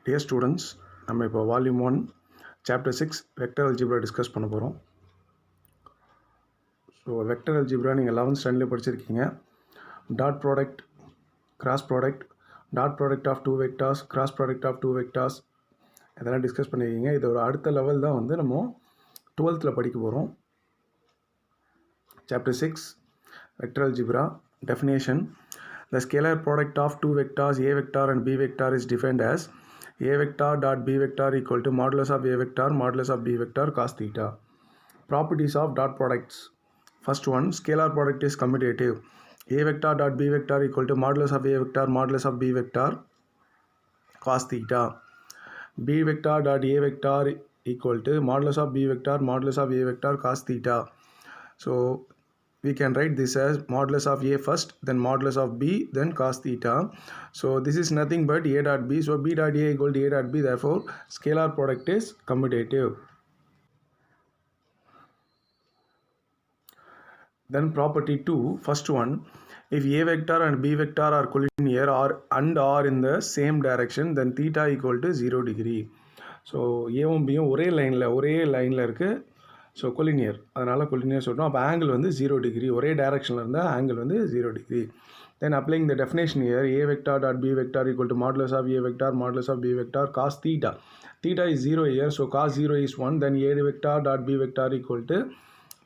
Dear students, நம்ம இப்போ volume 1 chapter 6 vector algebra discuss பண்ண போகிறோம். ஸோ வெக்டர் அல்ஜிப்ரா நீங்கள் 11th ஸ்டாண்டர்டில் படிச்சிருக்கீங்க. Dot product, cross product, dot product of two vectors, cross product of two vectors இதெல்லாம் discuss பண்ணியிருக்கீங்க. இதோட அடுத்த லெவல் தான் வந்து நம்ம 12th படிக்க போகிறோம். Chapter 6 vector algebra definition. The scalar product of two vectors a vector and b vector is defined as a vector dot b vector equal to modulus of a vector modulus of b vector cos theta. Properties of dot products. First one, scalar product is commutative. A vector dot b vector equal to modulus of a vector modulus of b vector cos theta. B vector dot a vector equal to modulus of b vector modulus of a vector cos theta. So we can write this as modulus of a first, then modulus of b, then cos theta. So this is nothing but a dot b. So b dot a equal to a dot b. Therefore, scalar product is commutative. Then property 2, first one, if a vector and b vector are collinear and are in the same direction, then theta equal to 0 degree. So a-வும் b-யும் ஒரே லைனில் இருக்குது. So collinear, அதனால் collinear சொல்கிறோம். அப்போ angle வந்து 0 degree, ஒரே டைரக்ஷனில் இருந்தால் ஆங்கிள் வந்து 0 degree. Then applying the definition here, A vector dot B vector equal to modulus of A vector modulus of B vector cos theta. Theta is 0 here, so cos 0 is 1. Then A vector dot B vector equal to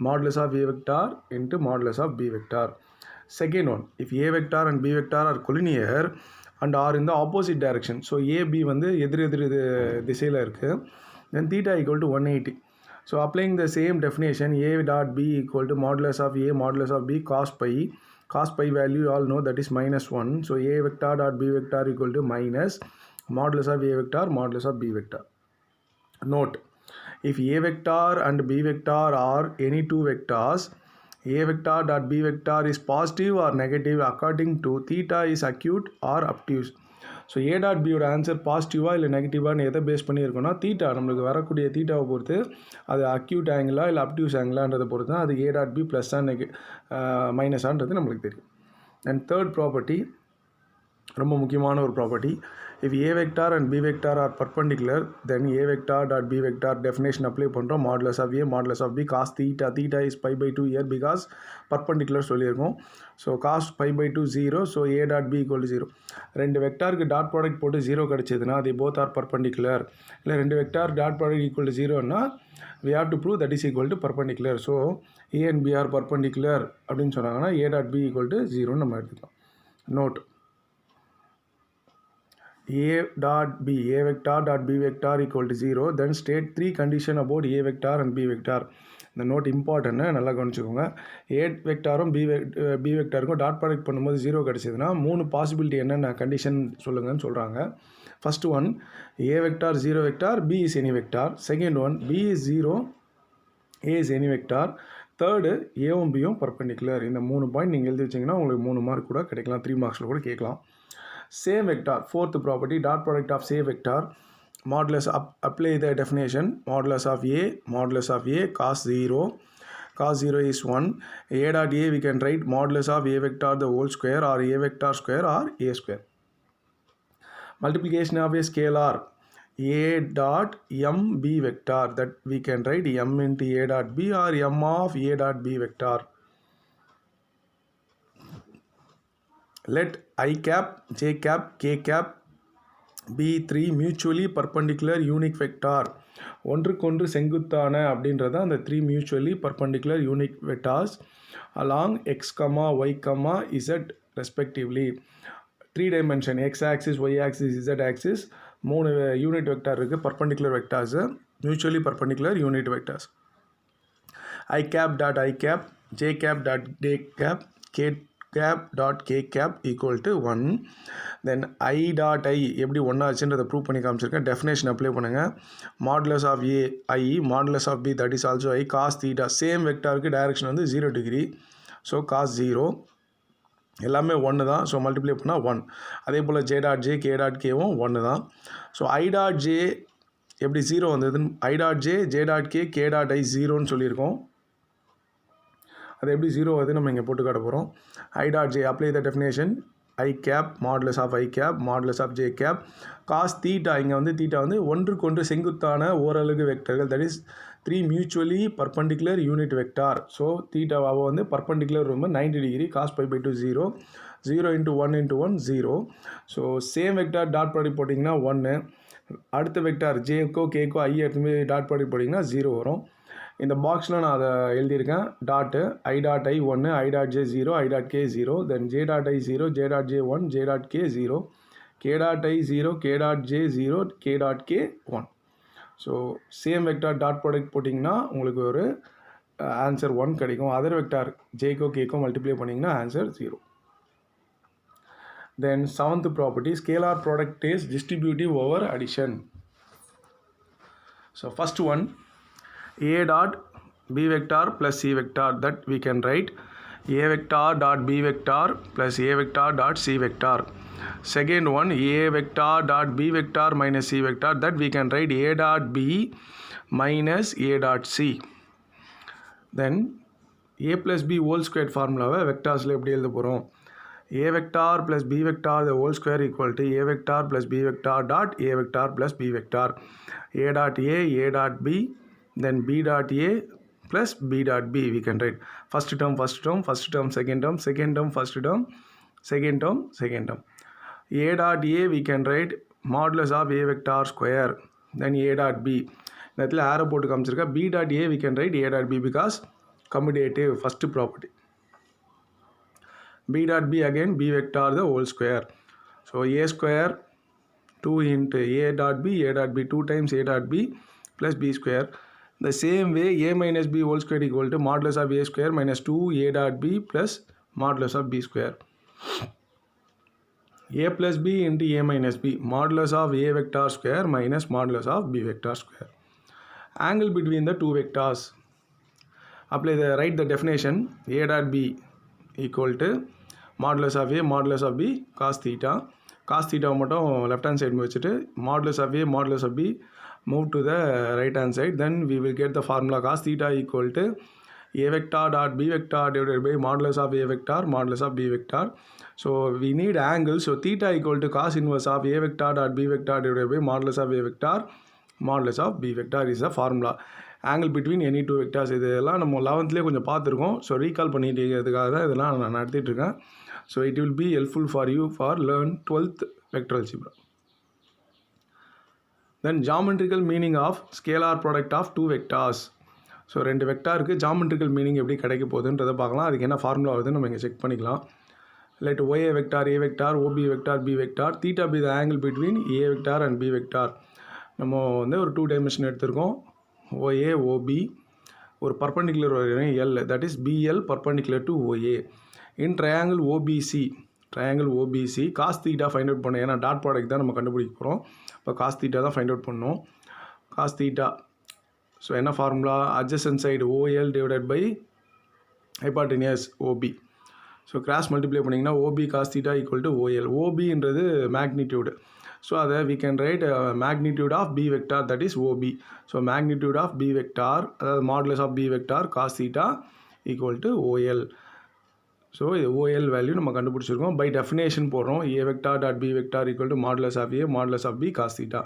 modulus of A vector into modulus of B vector. Second one, if A vector and B vector are collinear and are in the opposite direction. So AB வந்து எதிர் திசையில் இருக்குது. Then theta equal to 180. So applying the same definition, a dot b equal to modulus of a modulus of b cos pi. Cos pi value you all know that is -1. So a vector dot b vector equal to minus modulus of a vector modulus of b vector. Note, if a vector and b vector are any two vectors, a vector dot b vector is positive or negative according to theta is acute or obtuse. So A dot பியோட answer பாசிட்டிவாக இல்லை நெகட்டிவான்னு எதை base பண்ணியிருக்கோன்னா theta, நம்மளுக்கு வரக்கூடிய தீட்டாவை பொறுத்து அது acute ஆங்கிளா இல்லை அப்டியூஸ் ஆங்கிளான்றதை பொறுத்து தான் அது ஏ டாட் பி ப்ளஸ்ஸாக மைனஸான்றது நம்மளுக்கு தெரியும். அண்ட் தேர்ட் ப்ராப்பர்ட்டி ரொம்ப முக்கியமான ஒரு property, if A vector and B vector are perpendicular then A vector dot B vector definition apply பண்ணுறோம். Modulus of A modulus of B cos theta. Theta is π/2 here because perpendicular சொல்லியிருக்கோம். So cos π/2 0. So A dot B equal to 0. ரெண்டு வெக்டாருக்கு dot product போட்டு 0 கிடச்சிதுன்னா அது both are perpendicular. இல்லை ரெண்டு vector dot product equal to 0ன்னா we have to prove that is equal to perpendicular. So a and b are perpendicular அப்படின்னு சொன்னாங்கன்னா a dot b equal to 0 நம்ம எடுத்துக்கலாம். Note, a dot b, a vector dot b vector equal to 0. Then state three condition about a vector and b vector. இந்த note important, நல்லா கவனிச்சுக்கோங்க. A வெக்டாரும் B வெக்டாருக்கும் dot product பண்ணும்போது 0 கிடச்சிதுன்னா 3 possibility என்னென்ன கண்டிஷன் சொல்லுங்கன்னு சொல்கிறாங்க. First one, A vector 0 vector, B is any vector. Second one, B is 0, A is any vector. Third, ஏவும் பியும் பர்பெண்டிகுலர். இந்த 3 பாயிண்ட் நீங்கள் எழுதி வச்சிங்கன்னா உங்களுக்கு 3 மார்க் கூட கிடைக்கலாம், 3 மார்க்ஸில் கூட கேட்கலாம். Same vector, fourth property, dot product of same vector, modulus apply the definition, modulus of a cos 0. Cos 0 is 1. A dot a we can write modulus of a vector the whole square or a vector square or a square. Multiplication of a scalar a dot m b vector, that we can write m into a dot b or m of a dot b vector. Let I cap, j cap, k cap be 3 mutually perpendicular unique vector. ஒன்றுக்கொன்று செங்குத்தான அப்படின்றத அந்த 3 mutually perpendicular unique vectors along x, y, z respectively. 3 dimension x axis, y axis, z axis 3 unit vector இருக்குது, perpendicular vectors, mutually perpendicular unit vectors. I cap dot I cap, j cap dot j cap, k cap dot k cap equal to 1. Then I dot I எப்படி 1 ஆச்சுன்றதை prove பண்ணி காமிச்சிருக்கேன். Definition apply பண்ணுங்கள். Modulus of A I, modulus of B that is also I, cos theta. Same வெக்டாருக்கு direction வந்து 0 degree. So cos 0 எல்லாமே 1 தான். So multiply பண்ணால் 1. அதே போல் J dot J, K dot கேவும் 1 தான். ஸோ ஐ டாட் ஜே எப்படி 0 வந்ததுன்னு, I dot J, J dot K, K dot I 0ன்னு சொல்லியிருக்கோம். அது எப்படி 0 வருது நம்ம இங்கே போட்டு காட்ட போகிறோம். I dot J apply the definition, I cap modulus of I cap modulus of J cap cos theta இங்கே வந்து தீட்டா வந்து ஒன்றுக்கொன்று செங்குத்தான ஓரலகு வெக்டர்கள் that is 3 mutually perpendicular unit vector. So தீட்டாவை வந்து பர்பண்டிகுலர் ரொம்ப 90 degree cos pi by 2 0 0 into 1 into 1 0. So same vector dot product போட்டிங்கன்னா 1, அடுத்த வெக்டார் ஜேக்கோ கேக்கோ ஐ எடுத்து டாட் ப்ராடக்ட் போட்டிங்கன்னா 0 வரும். இந்த பாக்ஸில் நான் அதை எழுதியிருக்கேன் dot i dot i 1 i dot j 0 i dot k 0 then j dot i 0 j dot j 1 j dot k 0 k dot i 0 k dot j 0 k dot k 1. So same vector dot product போட்டிங்கன்னா உங்களுக்கு ஒரு answer 1 கிடைக்கும். Other vector ஜேக்கோ கேக்கோ multiply பண்ணிங்கன்னா answer 0. Then seventh property, scalar product is distributive over addition. So first one, a dot b vector plus c vector, that we can write a vector dot b vector plus a vector dot c vector. Second one, a vector dot b vector minus c vector, that we can write a dot b minus a dot c. Then a plus b whole squared formula vectorsல எப்படி எழுத போகிறோம்? a vector plus b vector the whole square equal to a vector plus b vector dot a vector plus b vector. A dot a dot b, then b dot a plus b dot b we can write first term, second term, second term, first term, second term, second term. A dot a we can write modulus of a vector square, then a dot b. இந்த இடத்துல arrow போட்டு காமிச்சிருக்கேன். b dot a we can write a dot b because commutative first property. b dot b again b vector the whole square. So a square 2 into a dot b 2 times a dot b plus b square. The same way a minus b whole square equal to modulus of a square minus 2 a dot b plus modulus of b square. A plus b into a minus b modulus of a vector square minus modulus of b vector square. Angle between the two vectors. Apply the write the definition. A dot b equal to modulus of a modulus of b cos theta. Cos theta மட்டும் left hand side வச்சுட்டு modulus of a modulus of b move to the right hand side, then we will get the formula cos theta equal to a vector dot b vector divided by modulus of a vector modulus of b vector. So we need angle, so theta equal to cos inverse of a vector dot b vector divided by modulus of a vector modulus of b vector is the formula. Angle between any two vectors இதெல்லாம் நம்ம 11th கொஞ்சம் பார்த்துருக்கோம். So recall பண்ணிட்டுறதுக்காக தான் இதெல்லாம் நான் நடத்திட்டுருக்கேன். So it will be helpful for you for learn 12th vector algebra. Then geometrical meaning of scalar product of two vectors. So ரெண்டு வெக்டாருக்கு geometrical meaning எப்படி கிடைக்க போகுதுன்றதை பார்க்கலாம். அதுக்கு என்ன ஃபார்முலா வருதுன்னு நம்ம இங்கே செக் பண்ணிக்கலாம். Let OA vector A vector OB vector B vector theta be the angle between A vector and B vector. நம்ம வந்து ஒரு 2 dimension எடுத்திருக்கோம். OA OB ஒரு perpendicular வரையும் L, that is BL perpendicular to OA. In triangle OBC cos theta find out பண்ணோம். ஏன்னா dot product தான் நம்ம கண்டுபிடிக்க போகிறோம். இப்போ cos theta தான் ஃபைண்ட் அவுட் பண்ணோம். cos theta, ஸோ என்ன formula? adjacent side OL divided by hypotenuse OB. So cross multiply பண்ணிங்கன்னா OB cos theta equal to OL. OBன்றது மேக்னிடியூடு. ஸோ அதை we can write magnitude of B vector, that is OB. So magnitude of B vector, அதாவது modulus of B vector cos theta equal to OL. So இது OL value நம்ம கண்டுபிடிச்சிருக்கோம். By definition போடுறோம். A vector dot B vector equal to modulus of A modulus of B cos theta.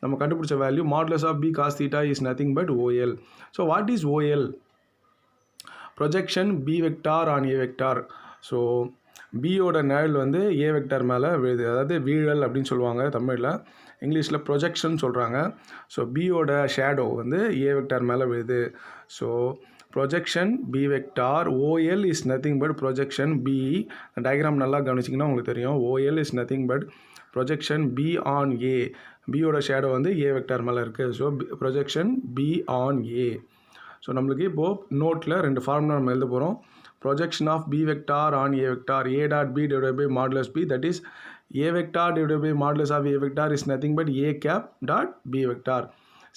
நம்ம கண்டுபிடிச்ச value modulus of B cos theta is nothing but OL. So what is OL? Projection B vector on A vector. So பியோட நிழல் வந்து A vector மேலே விழுது, அதாவது வீழல் அப்படின்னு சொல்லுவாங்க தமிழில். இங்கிலீஷில் ப்ரொஜெக்ஷன் சொல்கிறாங்க. ஸோ பியோட ஷேடோ வந்து ஏ வெக்டார் மேலே விழுது. So projection B vector OL is nothing but projection B. Diagram நல்லா கவனிச்சிங்கன்னா உங்களுக்கு தெரியும். OL is nothing but projection B on A. பியோட ஷேடோ வந்து ஏ வெக்டார் மேலே இருக்குது. So projection B on A. So நம்மளுக்கு இப்போது நோட்டில் ரெண்டு ஃபார்முலா நம்ம எழுத போகிறோம். Projection of B vector on A vector A dot B divided by modulus B, that is A vector divided by modulus of A vector is nothing but A cap dot B vector.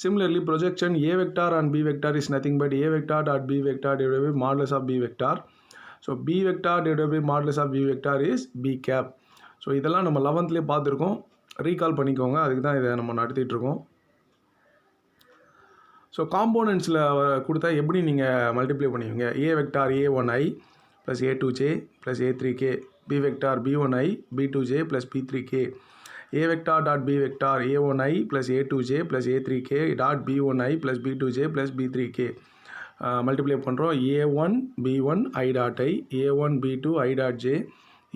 Similarly, projection A vector on B vector is nothing but A vector dot B vector divided by modulus of B vector. So B vector divided by modulus of B vector is B cap. So இதெல்லாம் நம்ம 11th பார்த்துருக்கோம். Recall பண்ணிக்கோங்க, அதுக்கு தான் இதை நம்ம நடத்திட்டுருக்கோம். So காம்போனன்ட்ஸில் கொடுத்தா எப்படி நீங்கள் மல்டிப்ளை பண்ணுவீங்க? A vector A1i plus A2j plus A3k B vector B1i B2j plus B3k. A vector dot B vector A1i plus A2j plus A3k dot B1i plus B2j plus B3k. Multiply பண்ணுறோம் A1 B1 I dot I, A1 B2 I dot j,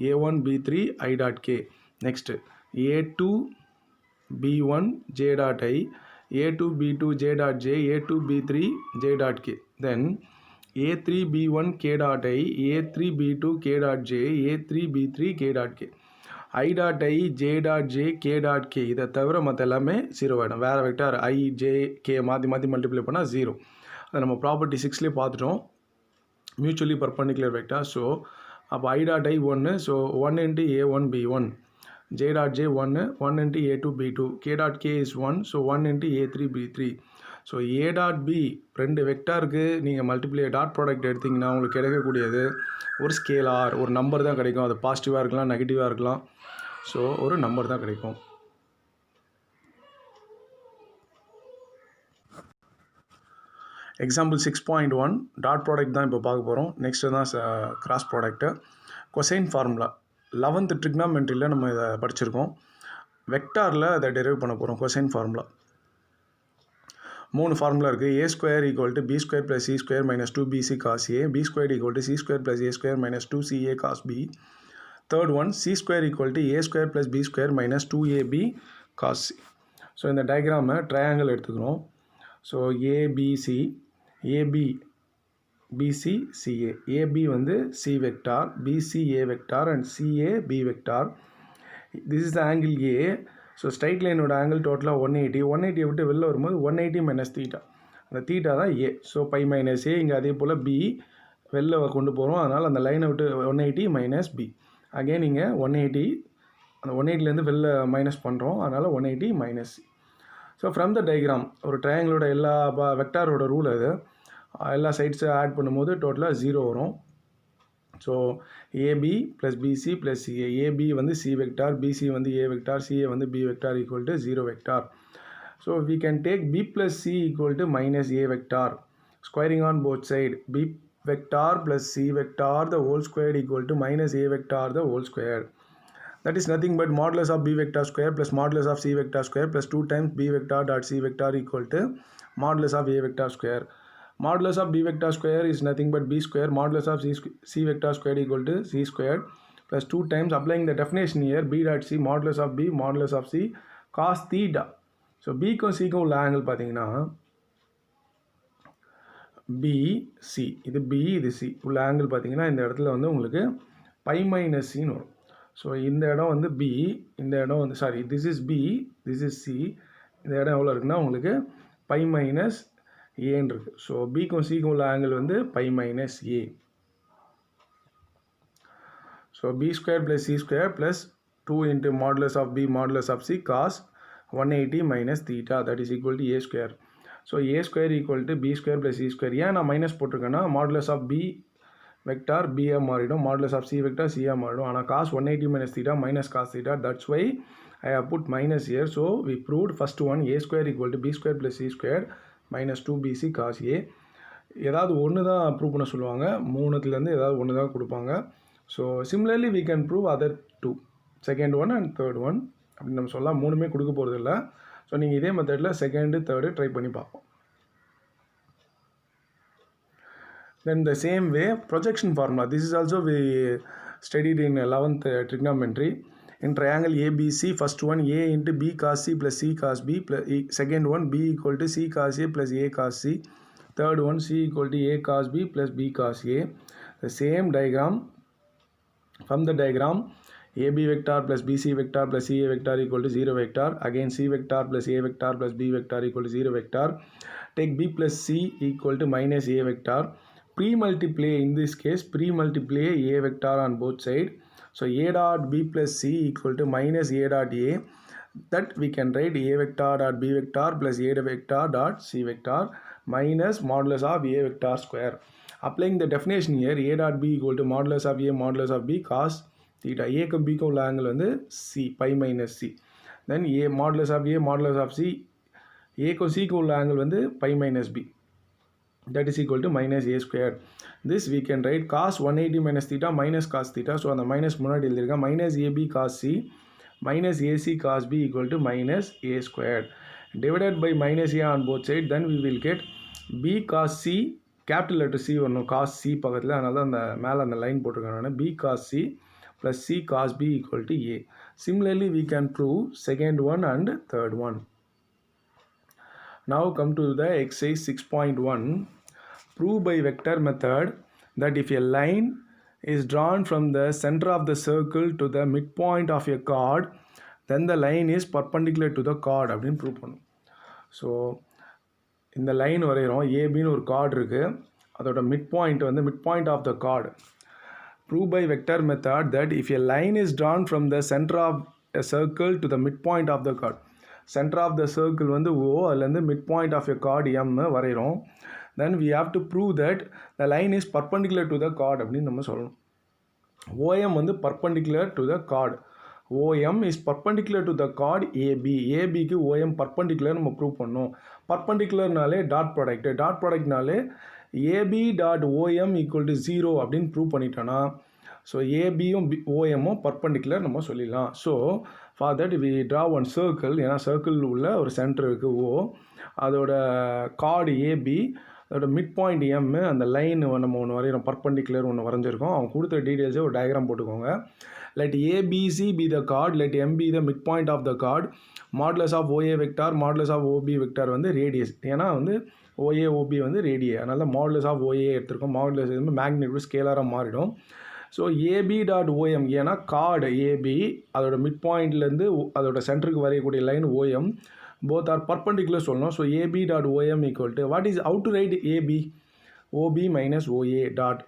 A1 B3 I dot k. Next A2 B1 j dot I, A2 B2 j dot j, A2 B3 j dot k. Then A3 B1 k dot I, A3 B2 k dot j, A3 B3 k dot k. I dot I, j dot j, k dot k. இதை தவிர மற்ற எல்லாமே 0 ஆகிடும். வேறு vector I, j, k மாற்றி multiply பண்ணால் 0. அதை நம்ம ப்ராப்பர்ட்டி 6லேயே பார்த்துட்டோம். Mutually perpendicular vector. ஸோ அப்போ I dot I 1, so 1 into A1 B1, j dot j 1, 1 into A2 B2, k dot k is 1, so 1 into A3 B3. So A dot B ரெண்டு வெக்டாருக்கு நீங்கள் multiply dot product எடுத்திங்கன்னா உங்களுக்கு கிடைக்கக்கூடியது ஒரு scalar, ஒரு number தான் கிடைக்கும். அது பாசிட்டிவாக இருக்கலாம், நெகட்டிவாக இருக்கலாம். ஸோ ஒரு நம்பர் தான் கிடைக்கும். எக்ஸாம்பிள் 6.1 டாட் ப்ராடக்ட் தான் இப்போ பார்க்க போகிறோம். நெக்ஸ்ட்டு தான் cross product. Cosine formula 11th ட்ரிக்னாமெண்ட்ரியில் நம்ம இதை படிச்சிருக்கோம். வெக்டாரில் அதை டெரைவ் பண்ண போகிறோம். கொசைன் ஃபார்முலா 3 ஃபார்முலா இருக்குது. A square equal to B square plus C square minus 2BC cos A, B square equal to C square plus A square minus 2CA cos B. Third one C square equal to A square plus B square minus 2AB cos C. So இந்த டயக்ராமை triangle எடுத்துக்கிறோம். So ABC, AB, BC, CA. AB வந்து C vector, BC A vector and CA B vector. This is the angle A. So straight லைனோட angle டோட்டலாக 180. 180 விட்டு வெளில வரும்போது 180 minus theta. அந்த தீட்டா தான் A. So pi minus A. இங்கே அதே போல் B வெளில கொண்டு போகிறோம். அதனால் அந்த லைனை விட்டு 180 மைனஸ் B. அகெயின் இங்கே 180, அந்த 180லேருந்து வெளில மைனஸ் பண்ணுறோம். அதனால் 180 minus C. So from the diagram ஒரு ட்ரையாங்கிளோட எல்லா வெக்டாரோட ரூல் அது. எல்லா சைட்ஸை ஆட் பண்ணும்போது டோட்டலாக 0 வரும். So AB plus BC plus CA. AB வந்து C வெக்டார், BC வந்து A வெக்டார், CA வந்து B vector equal to 0 vector. So we can take B plus C equal to minus A vector. Squaring on both side. B vector plus C vector the whole square equal to minus A vector the whole square. That is nothing but modulus of B vector square plus modulus of C vector square plus 2 times B vector dot C vector equal to modulus of A vector square. Modulus of B vector square is nothing but B square. Modulus of C vector square equal to C squared plus 2 times, applying the definition here, B dot C modulus of B modulus of C cos theta. So பிக்கும் சிக்கும் உள்ள angle பார்த்தீங்கன்னா BC, இது B இது C உள்ள angle பார்த்தீங்கன்னா இந்த இடத்துல வந்து உங்களுக்கு பை மைனஸ் சின்னு வரும். ஸோ இந்த இடம் வந்து B, இந்த இடம் வந்து sorry this is B, this is C. இந்த இடம் எவ்வளோ இருக்குன்னா உங்களுக்கு பை மைனஸ் ஏன்னு இருக்குது. ஸோ பிக்கும் சிக்கும் உள்ள ஆங்கிள் வந்து pi minus A. So B square plus C square plus 2 into modulus of B modulus of C cos 180 minus theta, that is equal to A square. So A square equal to B square plus C square. ஏன் நான் minus போட்டிருக்கேன்னா modulus of B வெக்டார் B மாறிடும், modulus of C வெக்டார் C மாறிடும். ஆனால் cos 180 minus theta minus cos theta, that's why I have put minus here. So we proved first one A square equal to B square plus C square minus 2BC cos A. ஏதாவது ஒன்று தான் prove பண்ண சொல்லுவாங்க, மூணுத்துலேருந்து ஏதாவது ஒன்று தான் கொடுப்பாங்க. So similarly we can prove other two, second one and third one அப்படின்னு நம்ம சொல்லலாம். மூணுமே கொடுக்க போகிறது இல்லை. ஸோ நீங்கள் இதே மெத்தடில் செகண்டு தேர்டு ட்ரை பண்ணி பார்ப்போம். Then the same way projection formula, this is also we studied in 11th trigonometry. In triangle ABC, first one A into B cos C plus C cos B, plus second one B equal to C cos A plus A cos C, third one C equal to A cos B plus B cos A. The same diagram, from the diagram AB vector plus BC vector plus CA vector equal to 0 vector, again C vector plus A vector plus B vector equal to 0 vector. Take B plus C equal to minus A vector. Pre-multiply, in this case pre-multiply A vector on both sides. So A dot B plus C equal to minus A dot A. That we can write A vector dot B vector plus A vector dot C vector minus modulus of A vector square. Applying the definition here, A dot B equal to modulus of A modulus of B cos theta. A க்கும் B க்கும் உள்ள angle வந்து C, pi minus C. Then A modulus of A modulus of C, A க்கும் C க்கும் உள்ள angle வந்து pi minus B. that is equal to minus a square. This we can write cos 180 minus theta minus cos theta. So அந்த minus முன்னாடி எழுதிருக்கேன் minus ab cos c minus ac cos b equal to minus a squared divided by minus a on both sides. Then we will get b cos c, capital letter c வரணும் cos c பக்கத்தில், அதனால தான் அந்த மேலே அந்த line போட்டிருக்கேன் நான். b cos c plus c cos b equal to a. Similarly we can prove second one and third one. Now come to the exercise 6.1. Prove by vector method that if a line is drawn from the center of the circle to the midpoint of a chord, then the line is perpendicular to the chord அப்படின்னு prove பண்ணும். So இந்த line வரைகிறோம், ஏபின்னு ஒரு chord இருக்குது, அதோட mid point வந்து mid point of the chord. Prove by vector method that if a line is drawn from the center of a circle to the midpoint of the chord, center of the circle வந்து O, அதுலேருந்து midpoint of a chord M வரைகிறோம். Then we have to prove that the line is perpendicular to the chord அப்படின்னு நம்ம சொல்லணும். OM வந்து perpendicular to the chord. OM is perpendicular to the chord AB. ABக்கு OM perpendicular நம்ம prove பண்ணணும். பர்பண்டிகுலர்னாலே dot ப்ராடக்ட்னாலே AB dot OM equal to 0 அப்படின்னு ப்ரூவ் பண்ணிட்டோன்னா, ஸோ ஏபியும் ஓஎம்மும் பர்பண்டிகுலர் நம்ம சொல்லிடலாம். So for that we draw one circle, ஏன்னா சர்க்கிள் உள்ள ஒரு சென்டர் இருக்குது ஓ, அதோட கார்டு ஏபி, அதோட மிட் பாயிண்ட் எம், அந்த லைன் நம்ம ஒன்று வரைகிறோம், பர்பண்டிகுலர் ஒன்று வரைஞ்சிருக்கோம். அவங்க கொடுத்த டீட்டெயில்ஸே ஒரு டயக்ராம் போட்டுக்கோங்க. let ABC be the chord, let M be the midpoint of the chord, modulus of OA vector, modulus of OB vector வந்து radius, ஏன்னா வந்து OA OB வந்து ரேடியே, அதனால modulus of OA எடுத்திருக்கோம். modulus வந்து மேக்னிட்யூட் ஸ்கேலராக மாறிடும். ஸோ ஏபி டாட் ஓஎம், ஏன்னா கார்டு ஏபி அதோட மிட் பாயிண்ட்லேருந்து அதோட சென்டருக்கு வரையக்கூடிய line O M, both are perpendicular சொல்லணும். So A B dot O M equal to what is how to write A B, OB minus OA dot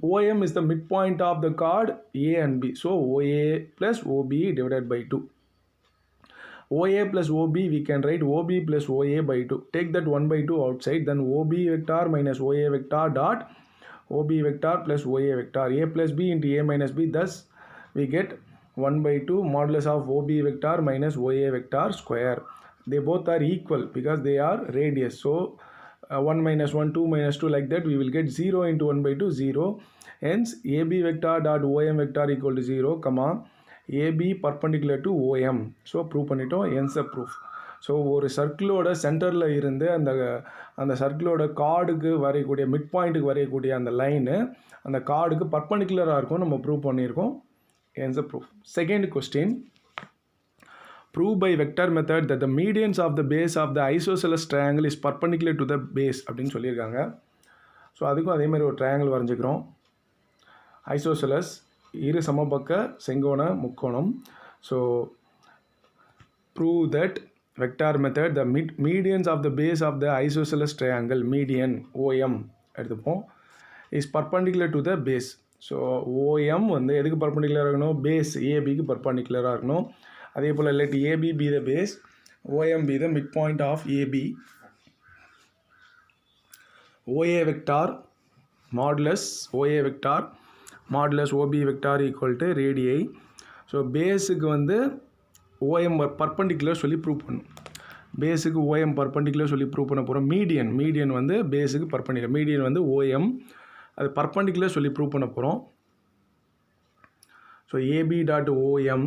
OM is the midpoint of the chord A and B. So OA plus OB divided by 2. OA plus OB we can write OB plus OA by 2. Take that 1 by 2 outside. Then OB vector minus OA vector dot OB vector plus OA vector. A plus B into A minus B. Thus we get 1 by 2 modulus of OB vector minus OA vector square. They both are equal because they are radius. So 1 minus 1, 2 minus 2, like that we will get 0 into 1 by 2, 0. Hence AB vector dot OM vector equal to 0, comma AB perpendicular to OM. So prove பண்ணிட்டோம், hence the proof. So ஒரு சர்க்கிளோட சென்டரில் இருந்து அந்த சர்க்கிளோட கார்டுக்கு வரையக்கூடிய mid பாயிண்ட்டுக்கு வரையக்கூடிய அந்த லைனு அந்த கார்டுக்கு பர்பண்டிகுலராக இருக்கும், நம்ம ப்ரூவ் பண்ணியிருக்கோம். hence the proof. Second question. Prove by vector method that the medians of the base of the isosceles triangle is perpendicular to the base அப்படின்னு சொல்லியிருக்காங்க. ஸோ அதுக்கும் அதே மாதிரி ஒரு ட்ரையாங்கிள் வரைஞ்சிக்கிறோம். ஐசோசெலஸ் இரு சமபக்க செங்கோண முக்கோணம். So prove that vector method the medians of the base of the isosceles triangle, median OM எடுத்துப்போம், is perpendicular to the base. So OM வந்து எதுக்கு பர்பண்டிகுலராக இருக்கணும், பேஸ் ஏபிக்கு பர்பண்டிகுலராக இருக்கணும். அதே போல் let AB be the base, OM be the midpoint of AB. OA vector modulus OA vector modulus OB vector equal to radii. So பேஸுக்கு வந்து OM perpendicular சொல்லி prove பண்ணும். பேஸுக்கு OM பர்பண்டிகுலர் சொல்லி ப்ரூவ் பண்ண போகிறோம். மீடியன் வந்து பேஸுக்கு பர்பண்டிகுலர், மீடியன் வந்து OM அது பர்பண்டிகுலர் சொல்லி ப்ரூவ் பண்ண போகிறோம். So AB dot OM,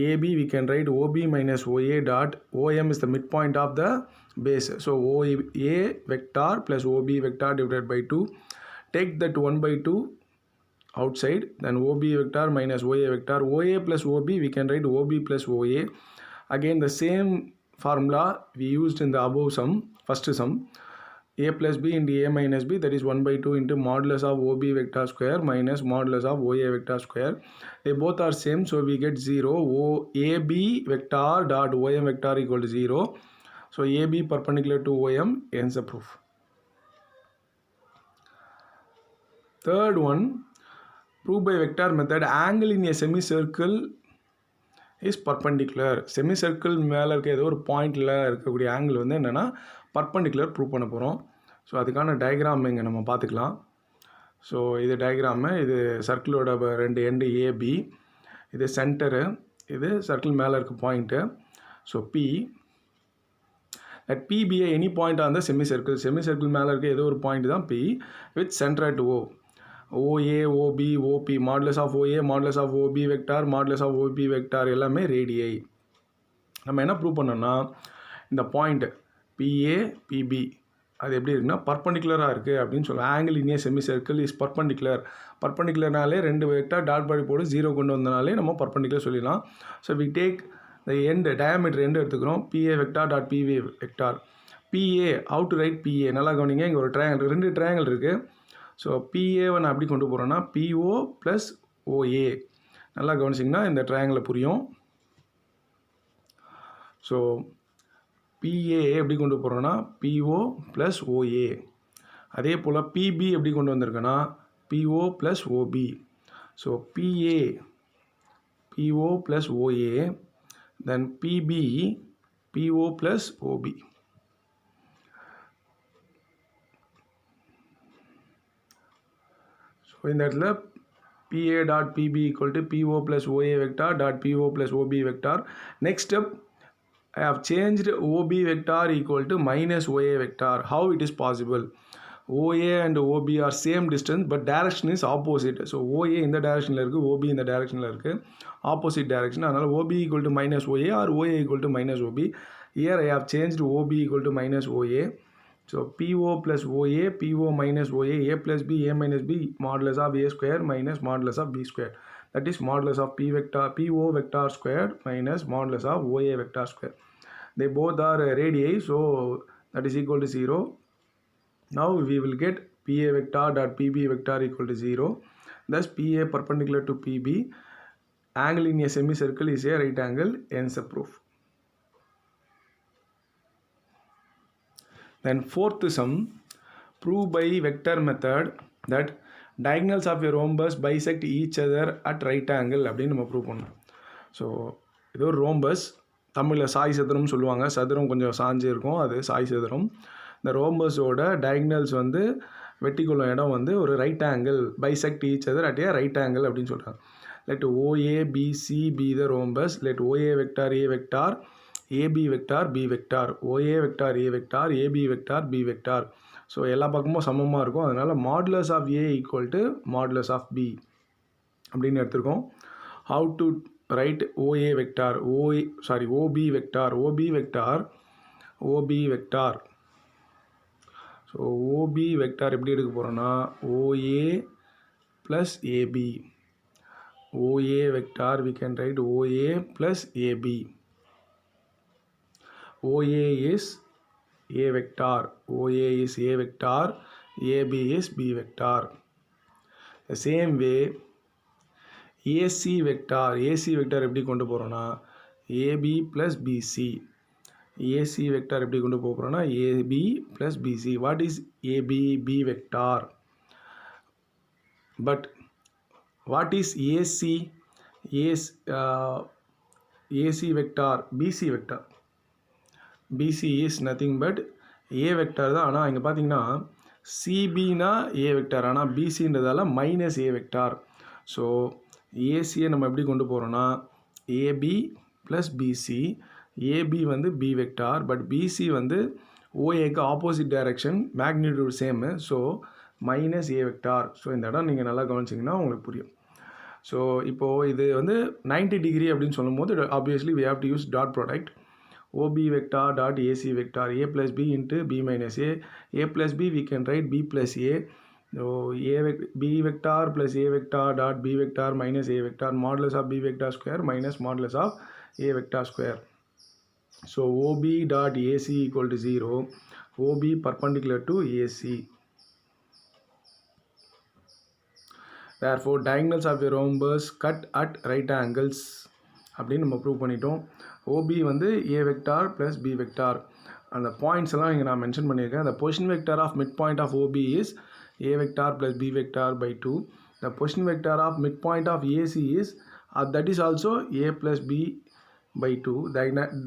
AB we can write OB minus OA dot OM is the midpoint of the base. So OA vector plus OB vector divided by 2. Take that 1 by 2 outside. Then OB vector minus OA vector. OA plus OB we can write OB plus OA. Again the same formula we used in the above sum, first sum. A plus B into A minus B, that is 1 by 2 into modulus of OB vector square minus modulus of OA vector square. They both are same, so we get 0. AB vector dot OM vector equal to 0. So AB perpendicular to OM, hence the proof. Third one, prove by vector method angle in a semicircle is perpendicular. Semicircle மேலே இருக்க ஏதோ ஒரு பாயிண்டில் இருக்கக்கூடிய angle வந்து என்னென்னா perpendicular prove பண்ண போகிறோம். ஸோ அதுக்கான டயக்ராம் இங்கே நம்ம பார்த்துக்கலாம். ஸோ இது டயக்ராமு, இது சர்க்கிளோட ரெண்டு எண்டு ஏபி, இது சென்டரு, இது சர்க்கிள் மேலே இருக்க point. So P Let P be any point on the semicircle. Semicircle மேலே இருக்க ஏதோ ஒரு பாயிண்ட் தான் P with center at O. OA, OB, OP, modulus of OA, modulus of OB vector, modulus of OP vector எல்லாமே ரேடியை. நம்ம என்ன prove பண்ணோம்னா இந்த பாயிண்ட் PA, PB அது எப்படி இருக்குன்னா பர்பண்டிகுலராக இருக்குது அப்படின்னு சொல்லுவோம். Angle in a semi circle is perpendicular. பர்பண்டிகுலர்னாலே ரெண்டு வெக்டார் டாட் பாடி போட்டு 0 கொண்டு வந்தனாலே நம்ம பர்பண்டிகுலர் சொல்லிடலாம். So we take the end diameter end எடுத்துக்கிறோம். PA vector dot PB vector. PA how to write PA நல்லா கவனிங்க. இங்கே ஒரு ட்ரையாங்கிள், ரெண்டு ட்ரையாங்கிள் இருக்குது. ஸோ PAவை நான் எப்படி கொண்டு போகிறேன்னா PO ப்ளஸ் OA. நல்லா கவனிச்சிங்கன்னா இந்த ட்ரையாங்கிளை புரியும். ஸோ PA எப்படி கொண்டு போகிறோன்னா PO ப்ளஸ் OA. அதே போல் PB எப்படி கொண்டு வந்திருக்கேன்னா PO plus OB. So PO plus OA, தென் PB PO plus OB. So இந்த இடத்துல PA dot PB equal to PO plus OA vector dot PO plus OB vector. Next step, I have changed OB vector equal to minus OA vector. How it is possible? OA and OB are same distance but direction is opposite. So OA in the direction la irukku, OB in the direction la irukku, opposite direction. Adanaல OB equal to minus OA or OA equal to minus OB. Here I have changed OB equal to minus OA. So PO plus OA, PO minus OA, A plus B, A minus B, modulus of A square minus modulus of B square. That is modulus of PO vector square minus modulus of OA vector square. They both are radii, so that is equal to 0. Now we will get PA vector dot PB vector equal to 0. Thus PA perpendicular to PB, angle in a semicircle is a right angle, hence the proof. Then fourth sum, prove by vector method that diagonals of a rhombus bisect each other at right angle அப்படின்னு நம்ம prove பண்ணோம். So இது ஒரு rhombus, தமிழில் சாய் சதுரம்னு சொல்லுவாங்க. சதுரம் கொஞ்சம் சாஞ்சு இருக்கும், அது சாய் சதுரம். இந்த ரோம்பஸோட டயக்னல்ஸ் வந்து வெட்டிக்கொள்ளும் இடம் வந்து ஒரு right angle, bisect each other at A right angle அப்படின்னு சொல்கிறாங்க. Let OA BC be the rhombus. Let OA vector A vector, AB vector B vector, OA vector A vector, AB vector B vector. So எல்லா பக்கமும் சமமாக இருக்கும். அதனால் modulus of A equal to modulus of B அப்படின்னு எடுத்துருக்கோம். How to write OA vector, OB vector, OB vector. So OB vector எப்படி எடுக்க போகிறோன்னா OA plus AB. OA vector we can write OA plus AB. OA is A vector, OA is A vector, AB is B vector. The same way AC vector எப்படி கொண்டு போகிறோன்னா AB plus BC. AC vector எப்படி கொண்டு போகிறோன்னா AB plus BC. What is AB? B vector. But what is AC? AC vector, BC vector. BC is nothing but A vector தான். ஆனால் இங்கே பார்த்தீங்கன்னா CBனா A vector, ஆனால் BCன்றதால மைனஸ் A vector. ஸோ ஏசியை நம்ம எப்படி கொண்டு போகிறோன்னா AB ப்ளஸ் BC. AB வந்து B வெக்டார், பட் BC வந்து OAக்கு opposite direction, magnitude same, so minus A vector. So இந்த இடம் நீங்கள் நல்லா கவனிச்சிங்கன்னா உங்களுக்கு புரியும். ஸோ இப்போது இது வந்து 90 டிகிரி அப்படின்னு சொல்லும் போது obviously we have to use dot product. OB vector dot AC vector, A plus B into B minus A. A plus B we can write B plus A. So B vector plus A vector dot B vector minus A vector, modulus of B vector square minus modulus of A vector square. So OB dot AC equal to 0. OB perpendicular to AC. Therefore diagonals of a rhombus cut at right angles அப்படின்னு நம்ம prove பண்ணிட்டோம். OB வந்து A vector plus B vector. அந்த points எல்லாம் இங்கே நான் mention பண்ணியிருக்கேன். The position vector of midpoint of OB is A vector plus B vector by 2. The position vector of midpoint of AC is that is also A plus B by 2.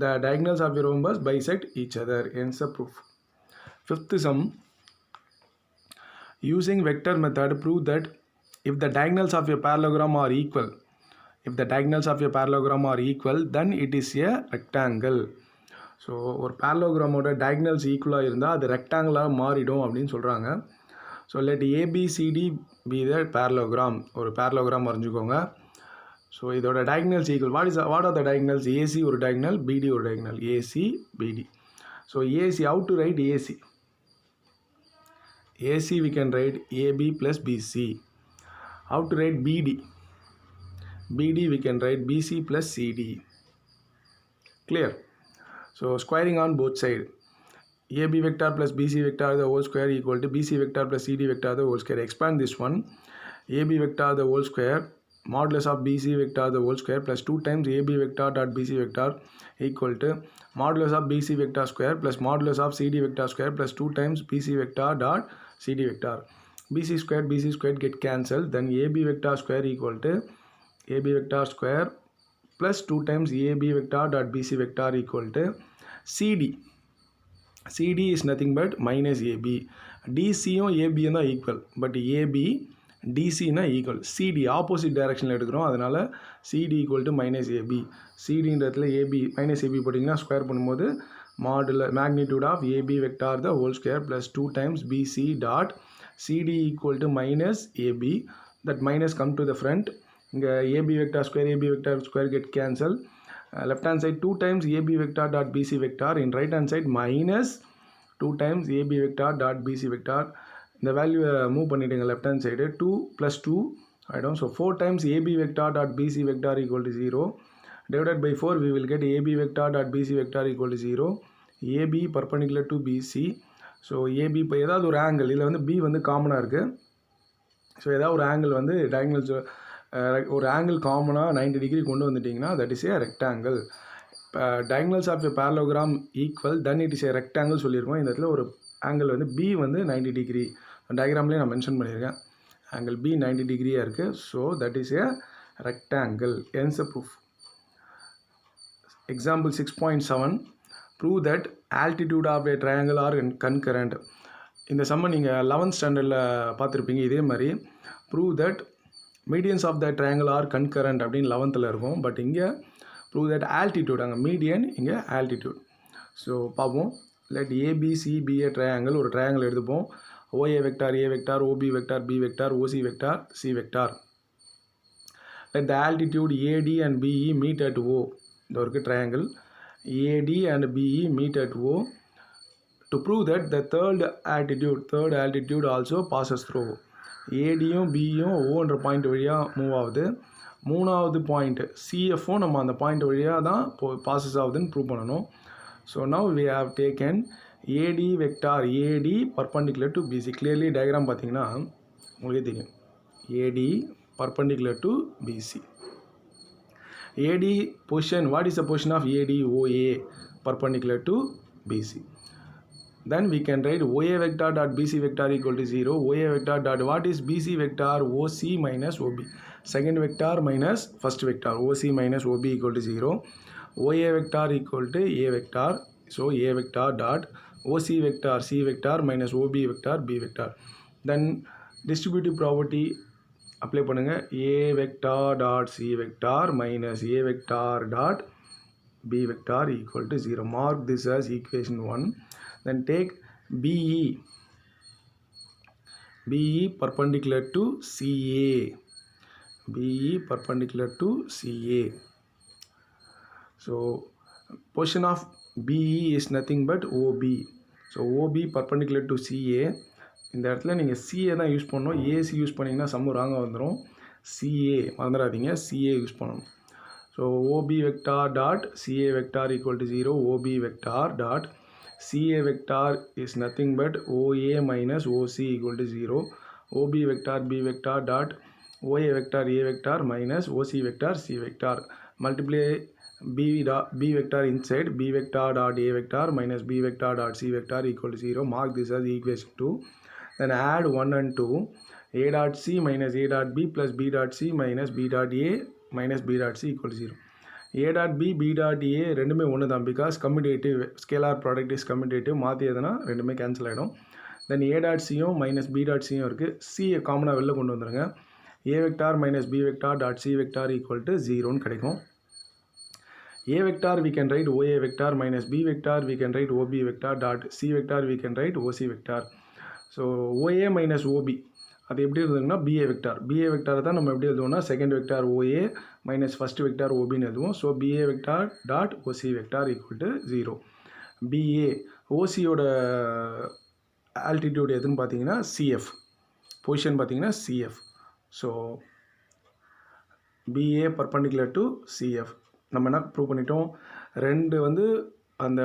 The diagonals of the rhombus bisect each other. Hence the proof. Fifth sum, using vector method prove that if the diagonals of a parallelogram are equal, then it is a rectangle. So ஒரு parallelogram diagonals ஈக்குவலாக இருந்தால் அது ரெக்டாங்கிளாக மாறிடும் அப்படின்னு சொல்கிறாங்க. So let ABCD be the parallelogram. ஒரு parallelogram வரைஞ்சிக்கோங்க. So இதோட diagonals equal. What are the diagonals? AC ஒரு diagonal, BD ஒரு diagonal. AC, BD. So AC, how to write AC? AC we can write AB plus BC. How to write BD? BD we can write BC plus CD. Clear? So squaring on both sides. AB vector plus BC vector the whole square equal to BC vector plus CD vector the whole square. Expand this one. AB vector the whole square modulus of BC vector the whole square plus 2 times AB vector dot BC vector equal to modulus of BC vector square plus modulus of CD vector square plus 2 times BC vector dot CD vector. BC squared get cancelled. Then AB vector square equal to AB vector square plus 2 times AB vector dot BC vector equal to CD. CD is nothing but minus AB. DC யும் AB யும் தான் equal. But AB DCனா equal. CD opposite டைரக்ஷனில் எடுக்கிறோம். அதனால் CD equal to minus AB. சிடின்றதுல AB minus AB போட்டிங்கன்னா square பண்ணும்போது magnitude of AB vector the whole square plus 2 times BC dot CD equal to minus AB. That minus come to the front. இங்கே AB vector square get cancel. left hand side 2 times AB vector dot BC vector. In right hand side minus 2 times AB vector dot BC vector. இந்த value move பண்ணிவிடுங்க left hand side. 2 plus 2 ஆகிடும். So 4 times AB vector dot BC vector equal to 0 divided by 4 we will get AB vector dot BC vector equal to 0. AB perpendicular to BC. So AB இப்போ ஏதாவது ஒரு angle இதில் வந்து B வந்து காமனாக இருக்குது. So ஏதாவது ஒரு ஆங்கிள் வந்து டயகனல்ஸ் ஒரு ஆங்கிள் காமனாக 90 டிகிரி கொண்டு வந்துட்டிங்கன்னா that is a rectangle. Diagonals of a parallelogram equal then it is a rectangle சொல்லியிருக்கோம். இந்த இடத்துல ஒரு ஆங்கிள் வந்து B வந்து 90 டிகிரி டயக்ராம்லேயே நான் மென்ஷன் பண்ணியிருக்கேன். ஆங்கிள் B 90 டிகிரியாக இருக்குது. So that is a rectangle. Hence a proof. Example 6.7 prove that altitude of a triangle are concurrent. இந்த சம்ம நீங்கள் 11th ஸ்டாண்டர்டில் பார்த்துருப்பீங்க. இதே மாதிரி prove that medians of the triangle are concurrent அப்படின்னு 11th இருக்கும். பட் இங்கே prove that altitude, அங்கே median, இங்கே altitude. ஸோ பார்ப்போம். let ABC be a triangle. ஒரு triangle எடுத்துப்போம். OA vector A vector, OB vector B vector, OC vector C vector. let the altitude AD and BE meet at O. இந்த ஒரு triangle AD and BE meet at O. to prove that the third altitude also passes through. ஏடியும் பியும் ஓன்ற point வழியாக move ஆகுது. மூணாவது point சிஎஃப்பும் நம்ம அந்த point வழியாக தான் பாசஸ் ஆகுதுன்னு ப்ரூவ் பண்ணணும். So now we have taken AD vector AD perpendicular to BC. Clearly diagram பார்த்தீங்கன்னா உங்களுக்கே தெரியும். AD perpendicular to BC. AD position, what is the position of AD OA perpendicular to BC. Then we can write OA vector dot BC vector equal to 0. OA vector dot what is BC vector? OC minus OB. Second vector minus first vector. OC minus OB equal to 0. OA vector equal to A vector. So A vector dot OC vector C vector minus OB vector B vector. Then distributive property apply பண்ணுங்க. A vector dot C vector minus A vector dot B vector equal to 0. Mark this as equation 1. Then take BE perpendicular to CA. BE perpendicular to CA. So position of BE is nothing but OB. So OB perpendicular to CA. இந்த இடத்துல நீங்கள் CA தான் use பண்ணணும். AC use பண்ணிங்கன்னா சம்மு ராங்காக வந்துடும். CA மறந்துடாதீங்க, CA use பண்ணணும். So OB vector dot CA vector equal to 0. OB vector dot CA vector is nothing but OA minus OC equal to 0. OB vector B vector dot OA vector A vector minus OC vector C vector. Multiply B vector inside. B vector dot A vector minus B vector dot C vector equal to 0. Mark this as equation 2. Then add 1 and 2. A dot C minus A dot B plus B dot C minus B dot A minus B dot C equal to 0. A dot B, B dot A ரெண்டுமே ஒன்று தான். Because commutative scalar product is commutative. மாற்றியதுனா ரெண்டுமே cancel ஆகிடும். Then A dot Cயும் minus B dot Cயும் இருக்குது. சியை காமனாக வெளில கொண்டு வந்துடுங்க. A vector minus B vector dot C vector equal to 0ன்னு கிடைக்கும். A vector we can write OA vector minus B vector we can write OB vector dot C vector we can write OC vector. So OA minus OB அது எப்படி இருந்ததுன்னா BA vector. BA வெக்டாரை தான் நம்ம எப்படி எழுதுவோம்னா second vector OA minus first vector OBன்னு எழுதுவோம். So BA vector dot OC vector equal to 0. BA OCயோட ஆல்டிடியூட் எதுன்னு பார்த்தீங்கன்னா CF, பொசிஷன் பார்த்தீங்கன்னா CF. So BA perpendicular to CF. நம்ம என்ன ப்ரூவ் பண்ணிட்டோம், ரெண்டு வந்து அந்த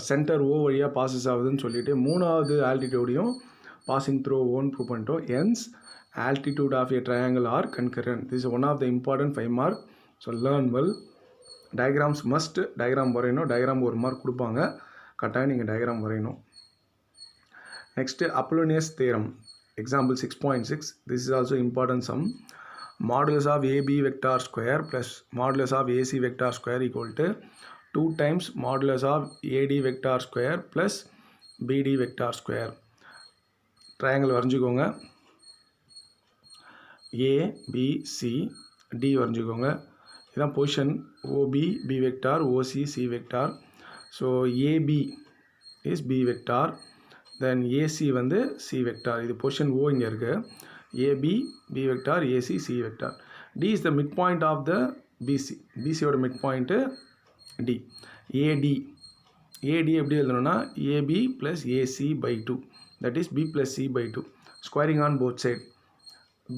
சென்டர் O வழியாக பாசஸ் ஆகுதுன்னு சொல்லிட்டு மூணாவது ஆல்டிடியூடையும் பாசிங் த்ரூ ஓன்னு ப்ரூவ் பண்ணிட்டோம். Hence altitude of a triangle are concurrent. This is one of the important 5 mark. So learn well. Diagrams must diagram வரையணும். diagram ஒரு மார்க் கொடுப்பாங்க, கட்டாயம் நீங்கள் diagram வரையணும். Next Apollonius theorem, example 6.6. This is also important sum. Modulus of AB vector square plus modulus of AC vector square equal to 2 times modulus of AD vector square plus BD vector square. Triangle வரைஞ்சிக்கோங்க. A, B, C, D வரைஞ்சிக்கோங்க. இதுதான் position OB, B vector, OC, C vector. So AB is B vector, then AC வந்து C vector. இது position O இங்கே இருக்குது. AB, B vector, AC, C vector. D is the midpoint of the BC. BCயோட midpoint D. AD எப்படி எழுதணும்னா AB plus AC by 2, that is B plus C by 2. Squaring on both sides.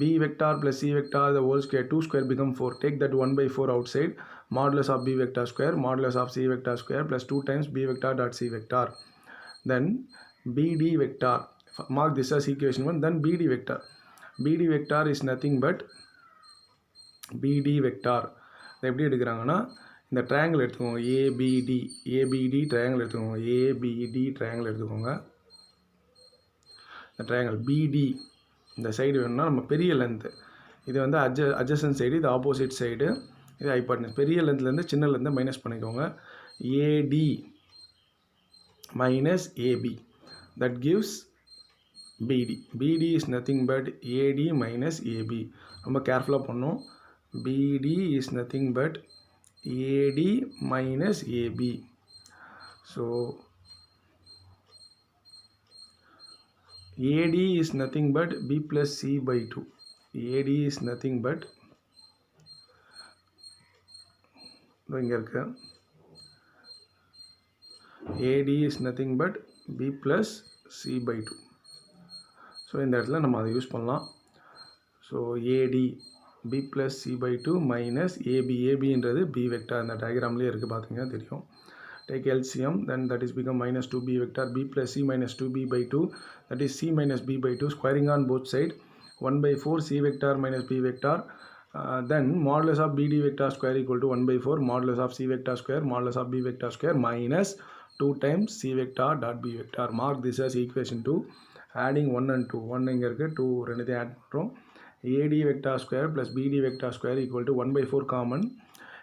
B vector plus C vector the whole square, 2 square become 4. Take that 1 by 4 outside. Modulus of B vector square, modulus of C vector square plus 2 times B vector dot C vector. Then BD vector, mark this as equation 1. Then BD vector. BD vector is nothing but BD vector. எப்படி எடுக்கிறாங்கன்னா இந்த triangle எடுத்துக்கோங்க. ABD triangle எடுத்துக்கோங்க. ABD triangle எடுத்துக்கோங்க. இந்த triangle BD இந்த side வேணும்னா நம்ம பெரிய லென்த்து, இது வந்து அட்ஜசன்ட் சைடு, இது ஆப்போசிட் சைடு, இது ஹைபாட்னஸ். பெரிய லென்த்லேருந்து சின்ன லென்த்தை மைனஸ் பண்ணிக்கோங்க. AD minus AB, that gives BD. BD is nothing but AD minus AB. ரொம்ப கேர்ஃபுல்லாக பண்ணோம். BD is nothing but AD minus AB. So AD is nothing but B plus C by 2. AD is nothing but இங்கே இருக்கு. AD is nothing but B plus C by 2. So இந்த இடத்துல நம்ம அதை use பண்ணலாம். So AD B plus C by 2 minus ABன்றது B vector. இந்த டயக்ராம்லேயே இருக்குது, பார்த்தீங்கன்னா தெரியும். Take LCM, then that is become minus 2B vector, B plus C minus 2B by 2, that is C minus B by 2, squaring on both sides, 1 by 4 C vector minus B vector. Then modulus of BD vector square equal to 1 by 4 modulus of C vector square modulus of B vector square minus 2 times C vector dot B vector. Mark this as equation 2. Adding 1 and 2, 1 இங்கே இருக்குது, 2 ரெண்டுத்தையும் add பண்ணுறோம். AD vector square plus BD vector square equal to 1 by 4 common.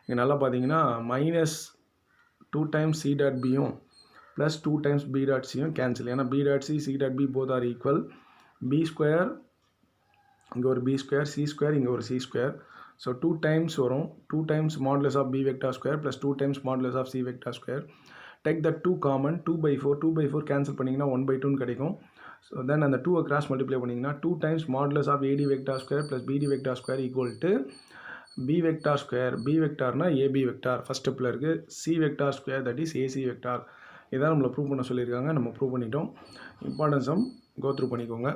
இங்கே நல்லா பார்த்தீங்கன்னா minus 2 times C dot B plus 2 times B dot C cancel. ஏன்னா B dot C, C dot B both are equal. B square இங்கே ஒரு B square, C square இங்கே ஒரு C square. So 2 times வரும். 2 times modulus of B vector square plus 2 times modulus of C vector square. Take that 2 common, 2 by 4, 2 by 4 cancel பண்ணிங்கன்னா 1 by 2 கிடைக்கும். So then அந்த 2 cross multiply பண்ணிங்கன்னா 2 times modulus of AD vector square plus BD vector square equal to B vector square. B vectorனா AB vector first ஸ்டெப்பில் இருக்குது. C vector square that is AC vector. இதான் நம்மளை prove பண்ண சொல்லியிருக்காங்க, நம்ம prove பண்ணிட்டோம். இம்பார்ட்டன்ஸ் சம் கோ த்ரூ பண்ணிக்கோங்க.